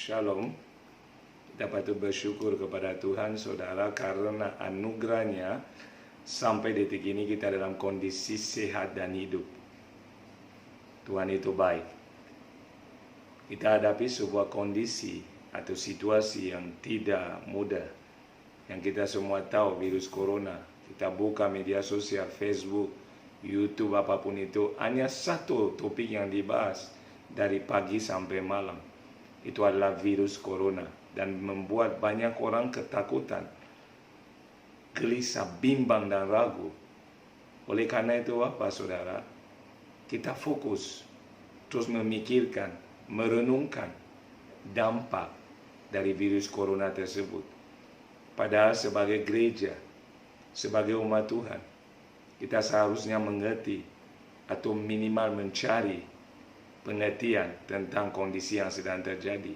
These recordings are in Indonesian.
Shalom. Kita patut bersyukur kepada Tuhan, saudara, karena anugerahnya sampai detik ini kita dalam kondisi sehat dan hidup. Tuhan itu baik. Kita hadapi sebuah kondisi atau situasi yang tidak mudah. Yang kita semua tahu, virus corona. Kita buka media sosial, Facebook, YouTube, apapun itu, hanya satu topik yang dibahas dari pagi sampai malam. Itu adalah virus corona dan membuat banyak orang ketakutan, gelisah, bimbang dan ragu. Oleh karena itu apa, saudara? Kita fokus terus memikirkan, merenungkan dampak dari virus corona tersebut. Padahal sebagai gereja, sebagai umat Tuhan, kita seharusnya mengerti atau minimal mencari pengertian tentang kondisi yang sedang terjadi.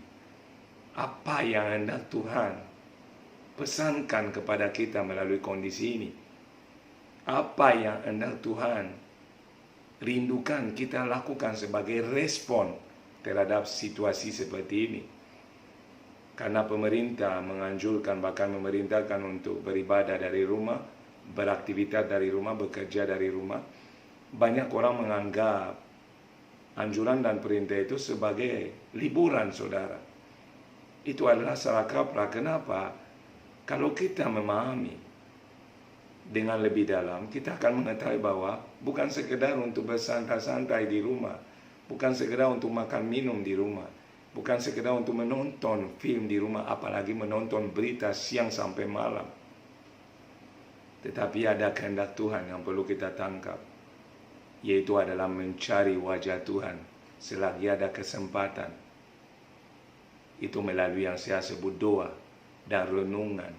Apa yang hendak Tuhan pesankan kepada kita melalui kondisi ini? Apa yang hendak Tuhan rindukan kita lakukan sebagai respon terhadap situasi seperti ini? Karena pemerintah menganjurkan, bahkan memerintahkan untuk beribadah dari rumah, beraktivitas dari rumah, bekerja dari rumah. Banyak orang menganggap anjuran dan perintah itu sebagai liburan, saudara. Itu adalah salah kaprah. Kenapa? Kalau kita memahami dengan lebih dalam, kita akan mengetahui bahwa bukan sekedar untuk bersantai-santai di rumah, bukan sekedar untuk makan minum di rumah, bukan sekedar untuk menonton film di rumah, apalagi menonton berita siang sampai malam. Tetapi ada kehendak Tuhan yang perlu kita tangkap, yaitu adalah mencari wajah Tuhan selagi ada kesempatan. Itu melalui yang saya sebut doa dan renungan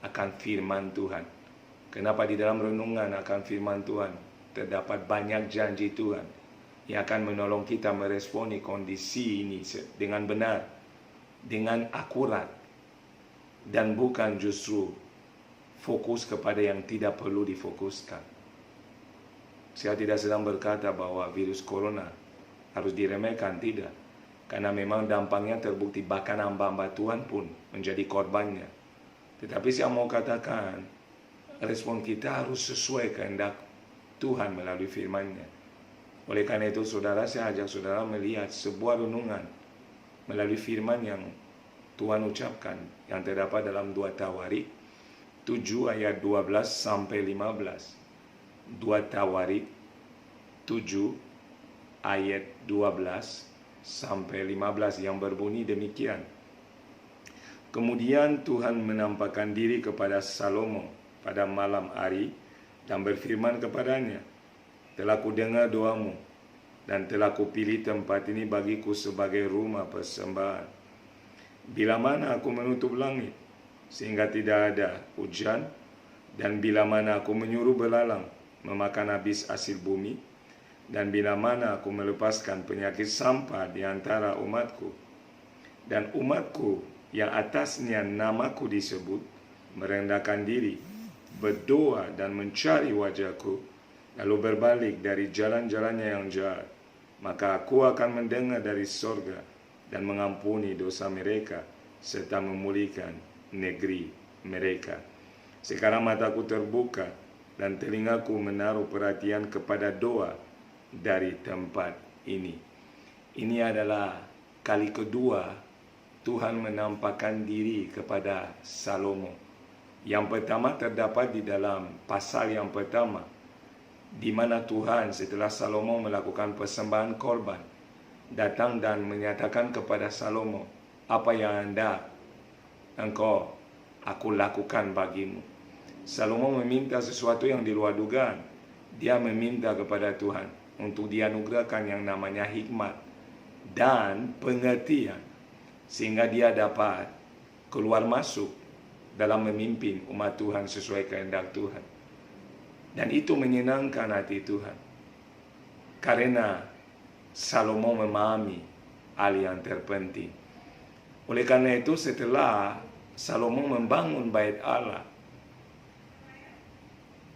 akan firman Tuhan. Kenapa di dalam renungan akan firman Tuhan terdapat banyak janji Tuhan yang akan menolong kita meresponi kondisi ini dengan benar, dengan akurat, dan bukan justru fokus kepada yang tidak perlu difokuskan. Saya tidak sedang berkata bahwa virus corona harus diremehkan, tidak. Karena memang dampaknya terbukti, bahkan hamba-hamba Tuhan pun menjadi korbannya. Tetapi saya mau katakan, respon kita harus sesuai kehendak Tuhan melalui firman-Nya. Oleh karena itu, saudara, saya ajak saudara melihat sebuah renungan melalui firman yang Tuhan ucapkan, yang terdapat dalam 2 Tawarik 7 ayat 12 sampai 15. 2 Tawarik 7 ayat 12 sampai 15 yang berbunyi demikian. Kemudian Tuhan menampakkan diri kepada Salomo pada malam hari dan berfirman kepadanya, "Telah kudengar doamu dan telah kupilih tempat ini bagiku sebagai rumah persembahan. Bila mana aku menutup langit sehingga tidak ada hujan, dan bila mana aku menyuruh belalang memakan habis hasil bumi, dan bila mana aku melepaskan penyakit sampah di antara umatku, dan umatku yang atasnya namaku disebut merendahkan diri, berdoa dan mencari wajahku, lalu berbalik dari jalan-jalannya yang jahat, maka aku akan mendengar dari sorga dan mengampuni dosa mereka serta memulihkan negeri mereka. Sekarang mataku terbuka dan telingaku menaruh perhatian kepada doa dari tempat ini." Ini adalah kali kedua Tuhan menampakkan diri kepada Salomo. Yang pertama terdapat di dalam pasal yang pertama, di mana Tuhan setelah Salomo melakukan persembahan korban, datang dan menyatakan kepada Salomo, "Apa yang hendak aku lakukan bagimu?" Salomo meminta sesuatu yang di luar dugaan. Dia meminta kepada Tuhan untuk dianugerahkan yang namanya hikmat dan pengertian, sehingga dia dapat keluar masuk dalam memimpin umat Tuhan sesuai kehendak Tuhan. Dan itu menyenangkan hati Tuhan, karena Salomo memahami hal yang terpenting. Oleh karena itu, setelah Salomo membangun bait Allah,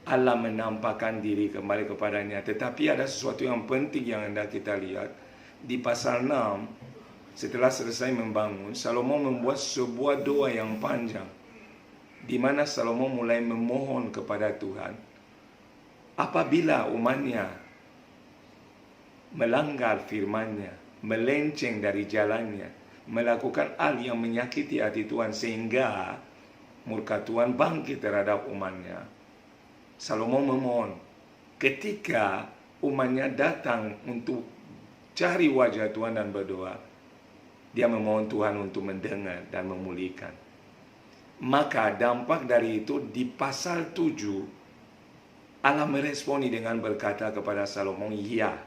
Allah menampakkan diri kembali kepadanya. Tetapi ada sesuatu yang penting yang hendak kita lihat. Di pasal 6, Setelah selesai membangun, Salomo membuat sebuah doa yang panjang, di mana Salomo mulai memohon kepada Tuhan, apabila umatnya melanggar firman-Nya, melenceng dari jalannya, melakukan hal yang menyakiti hati Tuhan sehingga murka Tuhan bangkit terhadap umatnya. Salomo memohon, ketika umatnya datang untuk cari wajah Tuhan dan berdoa, dia memohon Tuhan untuk mendengar dan memulihkan. Maka dampak dari itu di pasal 7, Allah meresponi dengan berkata kepada Salomo, ya,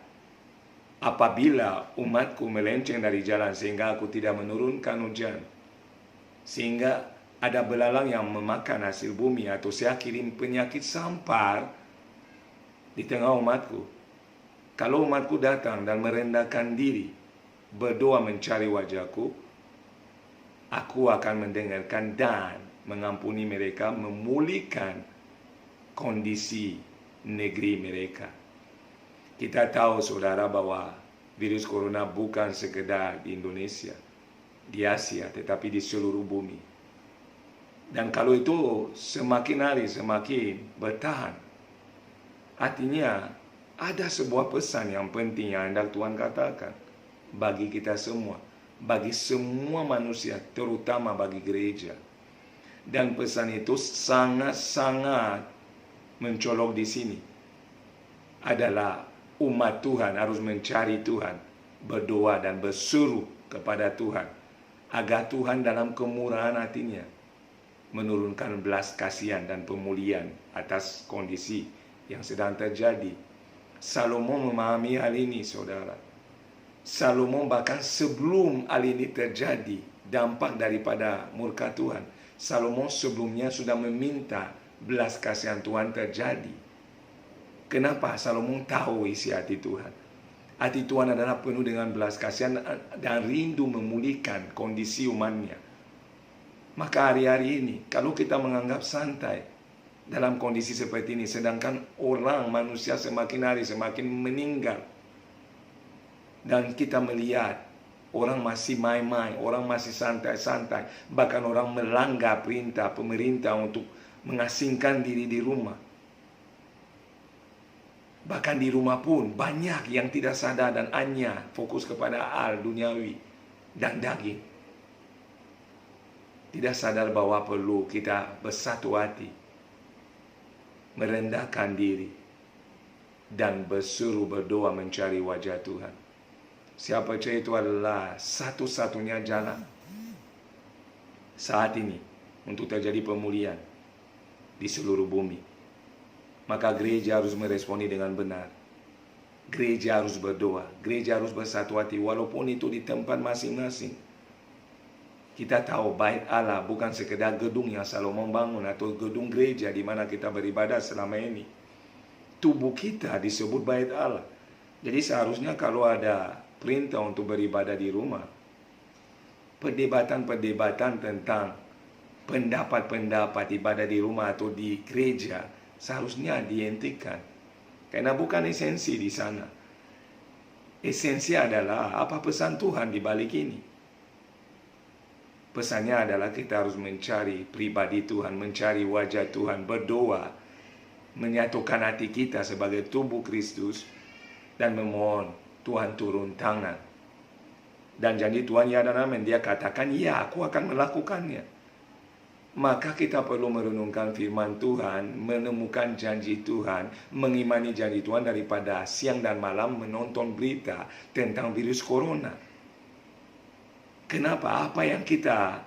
apabila umatku melenceng dari jalan sehingga aku tidak menurunkan hujan, sehingga ada belalang yang memakan hasil bumi, atau saya kirim penyakit sampar di tengah umatku, kalau umatku datang dan merendahkan diri, berdoa mencari wajahku, aku akan mendengarkan dan mengampuni mereka, memulihkan kondisi negeri mereka. Kita tahu saudara bahwa virus corona bukan sekedar di Indonesia, di Asia, tetapi di seluruh bumi. Dan kalau itu semakin hari semakin bertahan, artinya ada sebuah pesan yang penting yang hendak Tuhan katakan bagi kita semua, bagi semua manusia, terutama bagi gereja. Dan pesan itu sangat-sangat mencolok di sini. Adalah umat Tuhan harus mencari Tuhan, berdoa dan berseru kepada Tuhan, agar Tuhan dalam kemurahan hatinya menurunkan belas kasihan dan pemulihan atas kondisi yang sedang terjadi. Salomo memahami hal ini, saudara. Salomo bahkan sebelum hal ini terjadi, dampak daripada murka Tuhan, Salomo sebelumnya sudah meminta belas kasihan Tuhan terjadi. Kenapa? Salomo tahu isi hati Tuhan. Hati Tuhan adalah penuh dengan belas kasihan dan rindu memulihkan kondisi umatnya. Maka hari-hari ini, kalau kita menganggap santai dalam kondisi seperti ini, sedangkan orang manusia semakin hari semakin meninggal, dan kita melihat orang masih main-main, orang masih santai-santai, bahkan orang melanggar perintah pemerintah untuk mengasingkan diri di rumah. Bahkan di rumah pun banyak yang tidak sadar dan hanya fokus kepada hal duniawi dan daging. Tidak sadar bahwa perlu kita bersatu hati, merendahkan diri, dan berseru berdoa mencari wajah Tuhan. Siapa percaya itu adalah satu-satunya jalan saat ini untuk terjadi pemulihan di seluruh bumi. Maka gereja harus meresponi dengan benar. Gereja harus berdoa, gereja harus bersatu hati, walaupun itu di tempat masing-masing. Kita tahu bait Allah bukan sekedar gedung yang Salomo bangun atau gedung gereja di mana kita beribadah selama ini. Tubuh kita disebut bait Allah. Jadi seharusnya kalau ada perintah untuk beribadah di rumah, perdebatan-perdebatan tentang pendapat-pendapat ibadah di rumah atau di gereja seharusnya dihentikan, karena bukan esensi di sana. Esensi adalah apa pesan Tuhan di balik ini. Pesannya adalah kita harus mencari pribadi Tuhan, mencari wajah Tuhan, berdoa, menyatukan hati kita sebagai tubuh Kristus, dan memohon Tuhan turun tangan. Dan janji Tuhan ya dan amin. Dia katakan, ya, aku akan melakukannya. Maka kita perlu merenungkan firman Tuhan, menemukan janji Tuhan, mengimani janji Tuhan daripada siang dan malam menonton berita tentang virus corona. Kenapa? Apa yang kita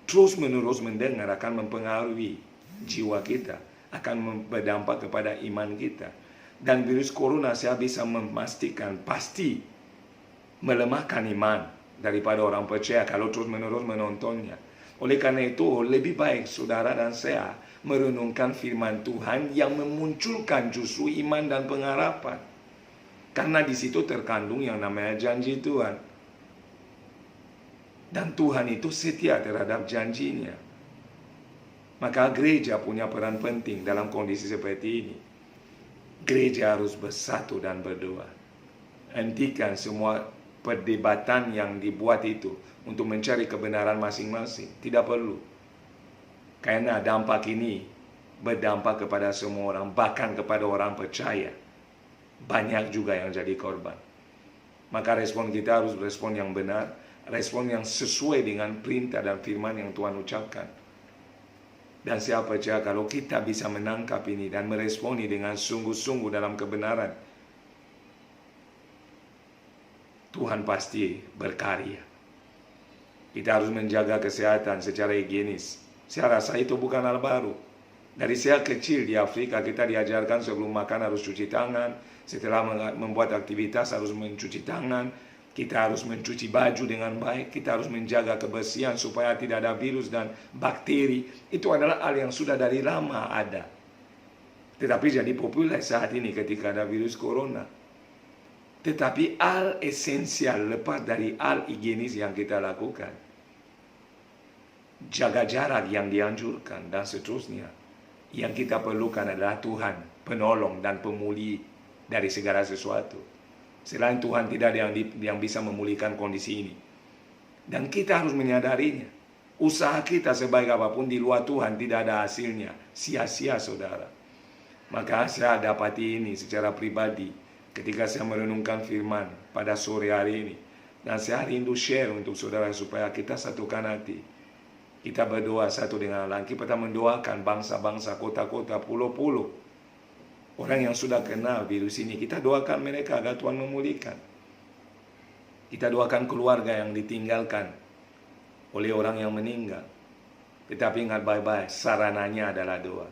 terus-menerus mendengar akan mempengaruhi jiwa kita, akan berdampak kepada iman kita. Dan virus corona saya bisa memastikan pasti melemahkan iman daripada orang percaya kalau terus-menerus menontonnya. Oleh karena itu, lebih baik saudara dan saya merenungkan firman Tuhan yang memunculkan justru iman dan pengharapan. Karena di situ terkandung yang namanya janji Tuhan. Dan Tuhan itu setia terhadap janjinya. Maka gereja punya peran penting dalam kondisi seperti ini. Gereja harus bersatu dan berdoa. Hentikan semua perdebatan yang dibuat itu untuk mencari kebenaran masing-masing. Tidak perlu. Karena dampak ini berdampak kepada semua orang, bahkan kepada orang percaya. Banyak juga yang jadi korban. Maka respon kita harus respon yang benar, respon yang sesuai dengan perintah dan firman yang Tuhan ucapkan. Dan saya percaya kalau kita bisa menangkap ini dan meresponi dengan sungguh-sungguh dalam kebenaran, Tuhan pasti berkarya. Kita harus menjaga kesehatan secara higienis. Saya rasa itu bukan hal baru. Dari saya kecil di Afrika kita diajarkan sebelum makan harus cuci tangan. Setelah membuat aktivitas harus mencuci tangan. Kita harus mencuci baju dengan baik. Kita harus menjaga kebersihan supaya tidak ada virus dan bakteri. Itu adalah hal yang sudah dari lama ada. Tetapi jadi populer saat ini ketika ada virus corona. Tetapi hal esensial lepas dari hal higienis yang kita lakukan, jaga jarak yang dianjurkan dan seterusnya. Yang kita perlukan adalah Tuhan, penolong dan pemulih dari segala sesuatu. Selain Tuhan tidak ada yang bisa memulihkan kondisi ini. Dan kita harus menyadarinya. Usaha kita sebaik apapun di luar Tuhan tidak ada hasilnya. Sia-sia saudara. Maka saya dapati ini secara pribadi ketika saya merenungkan firman pada sore hari ini. Dan saya rindu share untuk saudara supaya kita satukan hati. Kita berdoa satu dengan lain. Kita mendoakan bangsa-bangsa, kota-kota, pulau-pulau. Orang yang sudah kenal virus ini, kita doakan mereka agar Tuhan memulihkan. Kita doakan keluarga yang ditinggalkan oleh orang yang meninggal. Tetapi ingat baik-baik, sarananya adalah doa.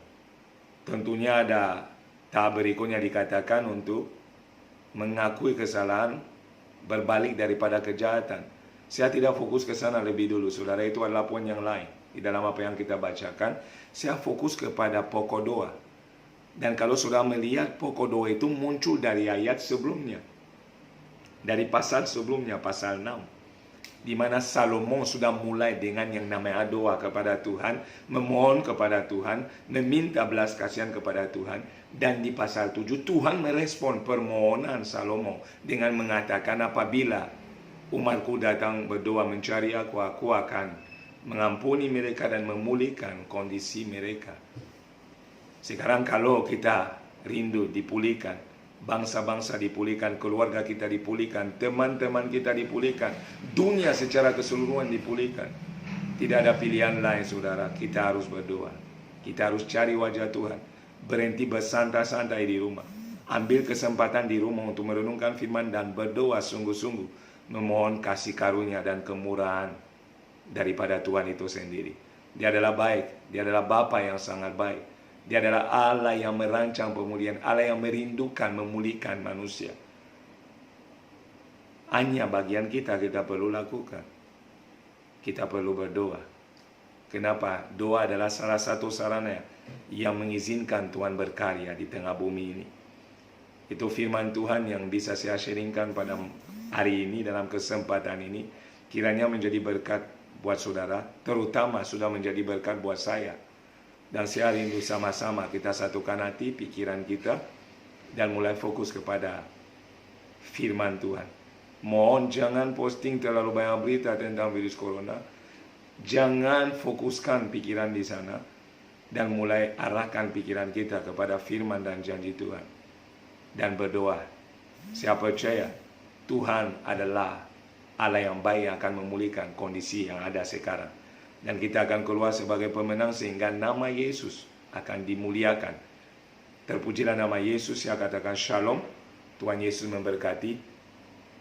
Tentunya ada tahap berikutnya dikatakan untuk mengakui kesalahan, berbalik daripada kejahatan. Saya tidak fokus ke sana lebih dulu, saudara, itu adalah poin yang lain. Di dalam apa yang kita bacakan, saya fokus kepada pokok doa. Dan kalau saudara melihat pokok doa itu muncul dari ayat sebelumnya. Dari pasal sebelumnya, pasal 6. Di mana Salomo sudah mulai dengan yang namanya doa kepada Tuhan, memohon kepada Tuhan, meminta belas kasihan kepada Tuhan. Dan di pasal 7 Tuhan merespon permohonan Salomo dengan mengatakan, apabila umatku datang berdoa mencari aku akan mengampuni mereka dan memulihkan kondisi mereka. Sekarang kalau kita rindu dipulihkan, bangsa-bangsa dipulihkan, keluarga kita dipulihkan, teman-teman kita dipulihkan, dunia secara keseluruhan dipulihkan. Tidak ada pilihan lain, saudara. Kita harus berdoa. Kita harus cari wajah Tuhan. Berhenti bersantai-santai di rumah. Ambil kesempatan di rumah untuk merenungkan firman dan berdoa sungguh-sungguh. Memohon kasih karunia dan kemurahan daripada Tuhan itu sendiri. Dia adalah baik. Dia adalah Bapa yang sangat baik. Dia adalah Allah yang merancang pemulihan, Allah yang merindukan memulihkan manusia. Hanya bagian kita perlu lakukan. Kita perlu berdoa. Kenapa? Doa adalah salah satu sarana yang mengizinkan Tuhan berkarya di tengah bumi ini. Itu firman Tuhan yang bisa saya sharingkan pada hari ini dalam kesempatan ini. Kiranya menjadi berkat buat saudara, terutama sudah menjadi berkat buat saya. Dan saya rindu sama-sama kita satukan hati, pikiran kita, dan mulai fokus kepada firman Tuhan. Mohon jangan posting terlalu banyak berita tentang virus corona. Jangan fokuskan pikiran di sana. Dan mulai arahkan pikiran kita kepada firman dan janji Tuhan. Dan berdoa. Saya percaya Tuhan adalah Allah yang baik yang akan memulihkan kondisi yang ada sekarang. Dan kita akan keluar sebagai pemenang sehingga nama Yesus akan dimuliakan. Terpujilah nama Yesus. Saya katakan shalom. Tuhan Yesus memberkati.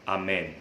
Amin.